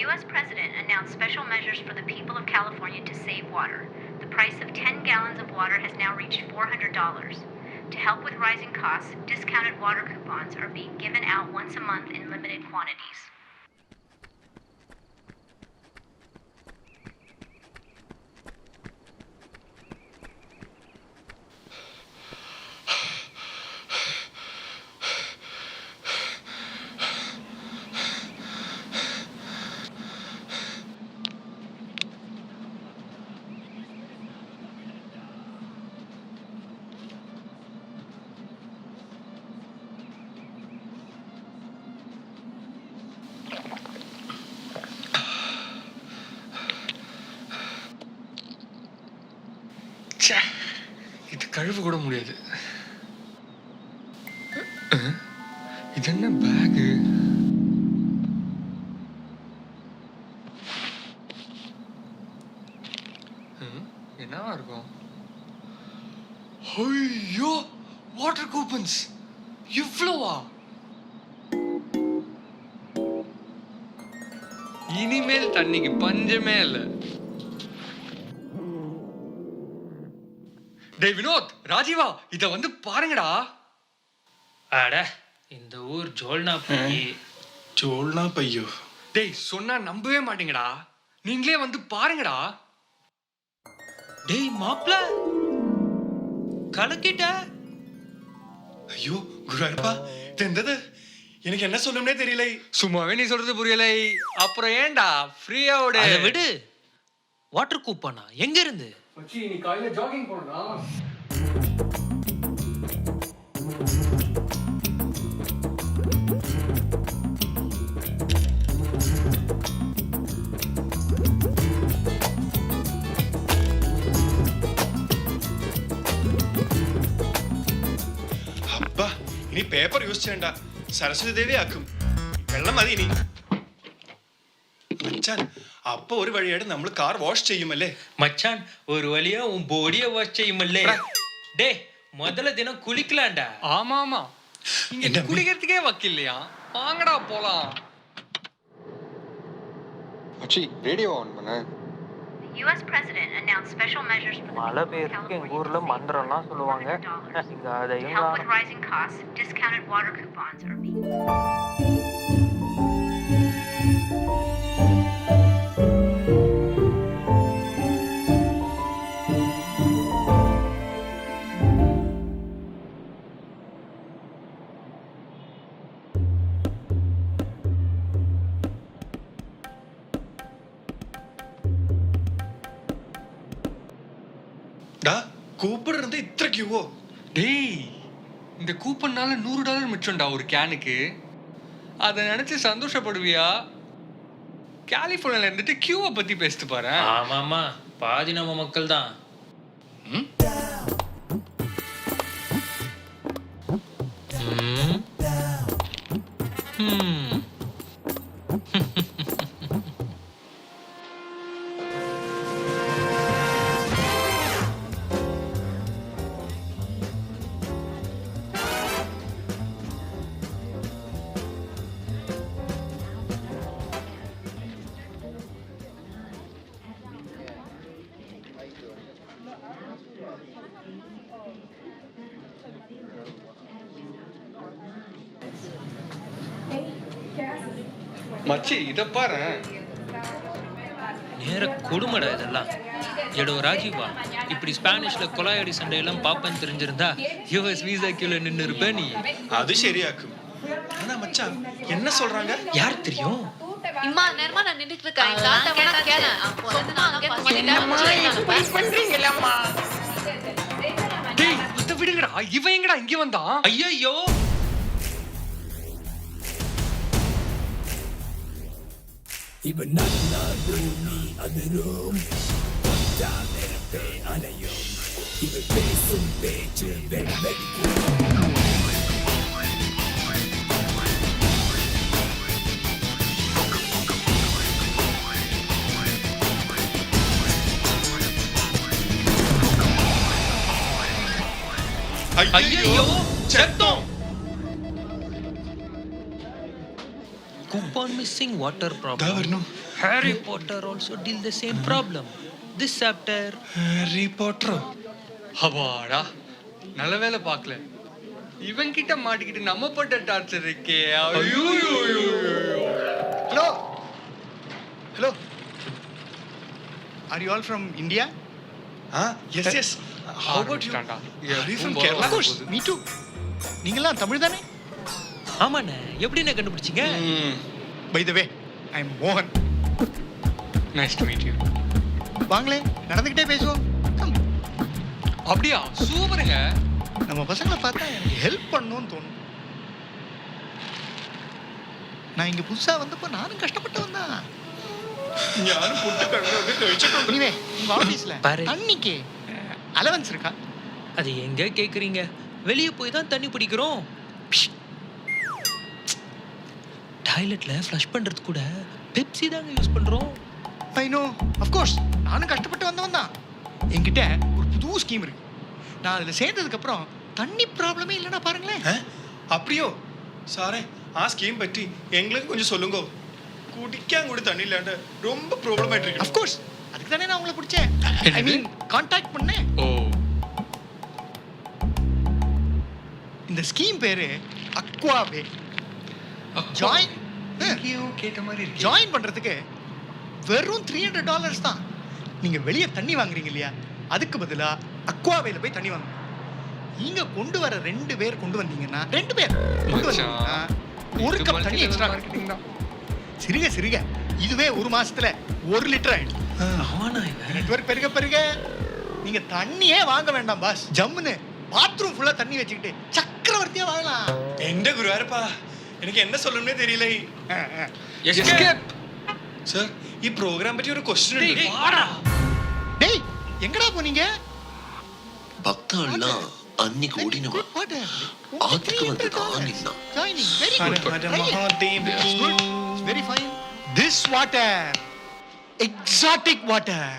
U.S. President announced special measures for the people of California to save water. The price of 10 gallons of water has now reached $400. To help with rising costs, discounted water coupons are being given out once a month in limited quantities. இது கழுவு கூட முடியாது. இது என்ன bag? என்னவா இருக்கும்? ஐயோ, water coupons இவ்வளவா? இனிமேல் தண்ணிக்கு பஞ்சமே இல்லை. டேய் வினோத், ராஜீவா, இத வந்து பாருங்கடா. அட, இந்த ஊர் ஜோல்னா பையி. ஜோல்னா பையோ? டேய், சொன்னா நம்பவே மாட்டீங்கடா. நீங்களே வந்து பாருங்கடா. டேய் மாப்ள, கலக்கிட்ட. ஐயோ குருவாயிருப்பா, தெரிந்தது எனக்கு என்ன சொல்லணும்னே தெரியல. சும்மாவே நீ சொல்றது புரியலை, அப்புறம் ஏன்டா ஃப்ரீயா விடு. அதை விடு. வாட்டர் கூப்பனா எங்க இருந்து? மச்சி, நீ காலையில ஜாகிங் போறடா. அப்பா, இனி பேப்பர் யூஸ் ചെയ്യണ്ട. സരസ്വതി ദേവി ആക്കും. വെള്ളം മതി ഇനി. മച്ചാൻ, அப்போ ஒரு வழியாடு നമ്മൾ கார் வாஷ் ചെയ്യുമല്ലേ? மச்சான், ஒரு வழியா உன் பாடிய வாஷ் ചെയ്യുമല്ലേ? டே, முதல்ல தினம் குளிக்கலாம்டா. ஆமா ஆமா, இங்க குளிக்கிறதுக்கே வக்கில்லையா? வாங்கடா போலாம். மச்சி, ரேடியோ ஆன் பண்ணு. U.S. President announced special measures for the மழை people of பெய்யறதுக்கு எங்க California ஊர்ல to save மந்திரம்லாம் சொல்லுவாங்க. $400. இங்க To அதையும் help with காணோம். rising costs, discounted water coupons are being டா, கூப்பர் இருந்து இത്ര கியூவோ? டேய், இந்த கூப்பன்னால $100 மிச்சம்டா ஒரு கேனுக்கு. அதை நினைச்சு சந்தோஷப்படுவியா? கலிஃபோர்னியால இருந்துட்டு கியூவை பத்தி பேசிட்டு பாரு. ஆமாமா, பாதி நம்ம மக்கள் தான். மச்சி, இத பாரு. நேர கொடுமடா இதெல்லாம். எடோ ராஜீவா, இப்படி ஸ்பானிஷ்ல கொலாயடி சண்டையெல்லாம் பாப்பேன்னு தெரிஞ்சிருந்தா யூஎஸ் வீசா கியூல நின்று இருப்ப நீ. அது சரியாக்கும். ஆனா மச்சான், என்ன சொல்றாங்க? யார் தெரியும்? இம்மா நேரமா நான் நின்னுட்டு இருக்கேன். தாத்தா வேணா கேளு. சொன்னா அங்க பண்றீங்களம்மா? டேய், இத விடுங்கடா. இவன் எங்கடா இங்க வந்தான்? ஐயோ, இவன் நல்லா பூமி அதிரும் நேரத்தை அலையும். இவன் பேசும் பேச்சு வெடிக்கும். ஐயோ, செத்தோம். Coupon missing water problem. வரணும். Harry Potter also deal the same problem. This chapter. Harry பாட்டரோ? அப்பாடா நல்ல வேலை பார்க்கல. இவன் கிட்ட மாட்டிக்கிட்டு நம்ம பட்ட டார்ச்சர் இருக்கே. ஐயோ Hello. Hello. Are you all from India? Yes yes. How about you? Are you from Kerala? Of course. Me too. நீங்களாம் தமிழ் தானே? ஆமாண்ணே, எப்படிண்ணே கண்டுபிடிச்சிங்க? By the way, I'm Mohan. Nice to meet you. வாங்களே, நடந்துக்கிட்டே பேசுவோம். Come. அப்படியா? சூப்பருங்க. நம்ம பசங்களை பார்த்தா எனக்கு ஹெல்ப் பண்ணணும்னு தோணும். நான் இங்க புதுசா வந்தப்போ நானும் கஷ்டப்பட்டு வந்தேன். ഞാനും പുട്ട് കണ്ണൊക്കെ കഴിച്ചിട്ടുണ്ട്. நீவே உங்க ஆபீஸ்ல பாரு. தண்ணிக்கு அலவன்ஸ் இருக்கா? அது எங்க கேக்குறீங்க? வெளியே போய் தான் தண்ணி பிடிக்கிறோம். டாய்லெட்ல ஃப்ளஷ் பண்றது கூட பெப்சி தாங்க யூஸ் பண்றோம். I know, of course. நானும் கஷ்டப்பட்டு வந்தவன் தான். என்கிட்ட ஒரு புது ஸ்கீம் இருக்கு. நான் அதுல சேர்ந்ததுக்கு அப்புறம் தண்ணி ப்ராப்ளமே இல்லைன்னா பாருங்களேன். அப்படியோ? സാറേ ആ സ്കീം പറ്റി എங்களுக்கு கொஞ்சம் சொல்லுங்க. குடிക്കാൻ கூட தண்ணி இல்லாண்ட ரொம்ப ப்ராப்ளம் ஆயிட்டு இருக்கு. Of course. அதுக்கு தானே நான் உங்களை பிடிச்சேன். ஐ மீன் கான்டாக்ட் பண்ணேன். ஓ, இந்த ஸ்கீம் பேரு அக்வாவே. ஜாயின் கேட்ட மாதிரி இருக்கு. ஜாயின் பண்றதுக்கு வெறும் $300 தான். நீங்க வெளியே தண்ணி வாங்குறீங்க இல்லையா, அதுக்கு பதிலா அக்வாவேல போய் தண்ணி வாங்க. நீங்க கொண்டு வர 2 பேர் கொண்டு வந்தீங்கன்னா 2 பேர் கொண்டு வந்தீங்கன்னா ஒரு கப் தண்ணி எக்ஸ்ட்ரா மார்க்கெட்டிங் தான். சிறுக சிறுக இதுவே ஒரு மாசத்துல 1 லிட்டர் ஆயிடும். ஆனா இவன் நெட்வொர்க் பெருக பெருக நீங்க தண்ணியே வாங்க வேண்டாம் பாஸ். ஜம்முன்னு பாத்ரூம் ஃபுல்லா தண்ணி வச்சுக்கிட்டு சக்கரவர்த்தியா வாழலாம். എന്റെ ഗുരുവായൂരപ്പാ, എനിക്ക് എന്നെ சொல்லணும்னே தெரியல. எஸ்கேப். சார், ഈ പ്രോഗ്രാം പറ്റി ഒരു ക്വസ്റ്റ്യൻ ഉണ്ട്. வாடா. டேய் எங்கடா போனீங்க? பக்தாள்லாம் அன்னைக்கு ஓடினவா ஆத்துக்கு வந்துதான் நின்னா. Joining very Hara good. Hara Mahadeva. Very fine. This water exotic water,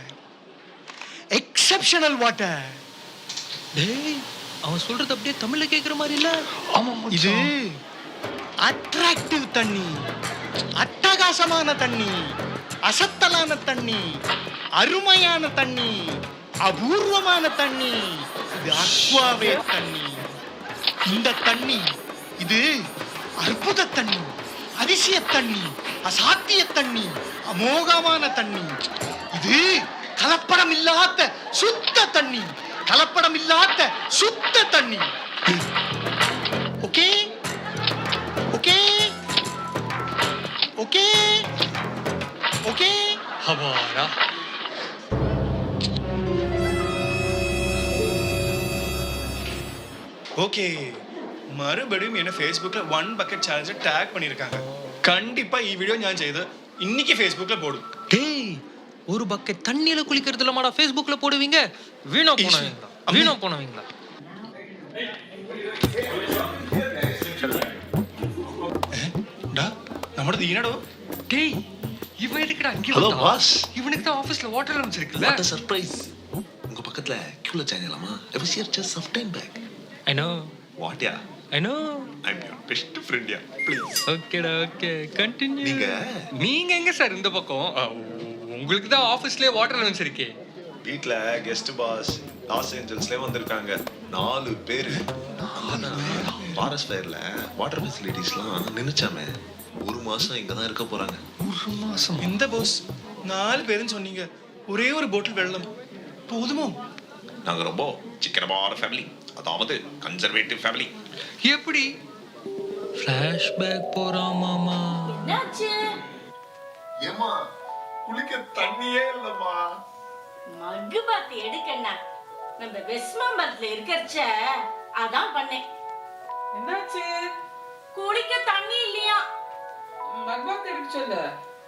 exceptional water. டேய், அவன் சொல்றது அப்படியே தமிழ்ல கேக்குற மாதிரி இல்ல. இது அட்ராக்டிவ் தண்ணி, அட்டகாசமான தண்ணி, அசத்தலான தண்ணி, அருமையான தண்ணி, அபூர்வமான தண்ணி. இது அக்வாவே தண்ணி. இந்த தண்ணி இது அற்புத தண்ணி, அதிசய தண்ணி, அசாத்திய தண்ணி, அமோகமான தண்ணி. இது கலப்படம் இல்லாத சுத்த தண்ணி, கலப்படம் இல்லாத சுத்த தண்ணி. Okay okay okay okay. அப்பாடா. ஓகே, மறுபடியும் என்ன ஃபேஸ்புக்ல 1 பக்கெட் சேலஞ்ச டாக் பண்ணிருக்காங்க. கண்டிப்பா ഈ வீடியோ ഞാൻ ചെയ്ത് இன்னைக்கு ஃபேஸ்புக்ல போடும். டேய், ஒரு பக்கெட் தண்ணியில குளிக்கிறதுல மாடா ஃபேஸ்புக்ல போடுவீங்க? வீணா போனவீங்களா? வீணா போனவீங்களா? ഡാ, നമ്മുടെ ദീനടോ. டேய், இவன் எதுக்குடா இங்க ஹலோ வந்தான்? பாஸ், இவனுக்கு தான் ஆபீஸ்ல வாட்டர் லெவல்ஸ் இருக்குல்ல. What a surprise. உங்க பக்கத்துல கியூல சேனலாமா? I was here just some time back. I know. What ya? I know. I'm your best friend ya. Please. ஓகேடா, ஓகே. கண்டினியூ. நீங்க நீங்க எங்க சார் இந்த பக்கம்? உங்களுக்கு தான் ஆபீஸ்லயே வாட்டர் லெவல்ஸ் இருக்கே. வீட்ல கெஸ்ட் பாஸ் லாஸ் ஏஞ்சல்ஸ்ல வந்திருக்காங்க 4 பேரு. ஃபாரஸ்ட் ஃபயர்ல வாட்டர் ஃபெசிலிட்டிஸ்லாம் நினைச்சாமே 1 மாசம் இங்க தான் இருக்க போறாங்க. 1 மாசம்? இந்த பாஸ் 4 பேருன்னு சொன்னீங்க, ஒரே ஒரு பாட்டில் வெள்ளம் போதுமோ? நாங்க ரொம்ப சிக்கனமான ஃபேமிலி, அதாவது கன்சர்வேட்டிவ் ஃபேமிலி. எப்படி? ஃபிளாஷ்பேக் போறான் மாமா. என்னாச்சு? ஏமா குளிக்க தண்ணியே இல்லம்மா. மக்கு பாத்து எடுக்கண்ணா, நம்ம வெஸ்மா மரத்துல இருக்கறச்ச அதான் பண்ணேன். என்னாச்சு? குடிக்க தண்ணி இல்லையா? மக்பாத் எடுக்க சொல்லு.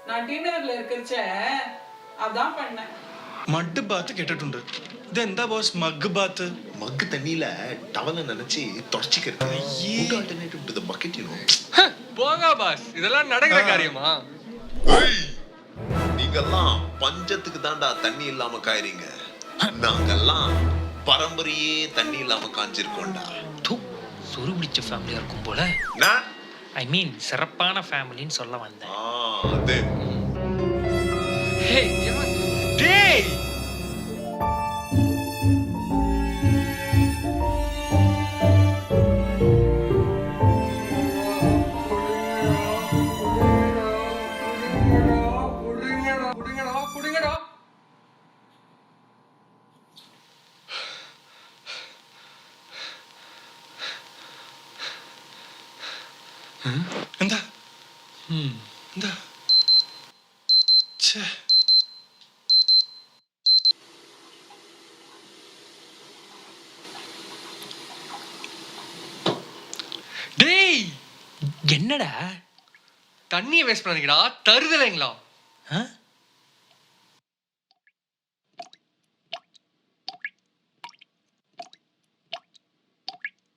நான் டின்னர்ல இருக்கறச்ச அதான் பண்ணேன். மட்டு பாத்து கேட்டுட்டு. ഇതെന്താ ബോസ് മഗ് ബാത്ത്? மக்கு தண்ணியில டவலை நினைச்சு தொடச்சிக்கிறது. Good alternative to the bucket, you know. போங்க பாஸ், இதெல்லாம் நடக்கிற காரியமா? நீங்கெல்லாம் பஞ்சத்துக்கு தாண்டா தண்ணி இல்லாம காயறீங்க. நாங்கெல்லாம் பரம்பரையே தண்ணி இல்லாம காஞ்சிருக்கோம்டா. தூ, சொரு பிடிச்ச ஃபேமிலியா இருக்கும் போல. நான் ஐ மீன் சிறப்பான ஃபேமிலின்னு சொல்ல வந்தேன். அது டேய் டேய் குடிங்கடா. இந்தா இந்தா ச்சே டேய் என்னடா தண்ணியை வேஸ்ட் பண்ணாதீங்கடா, தருதலைங்களா? ஆ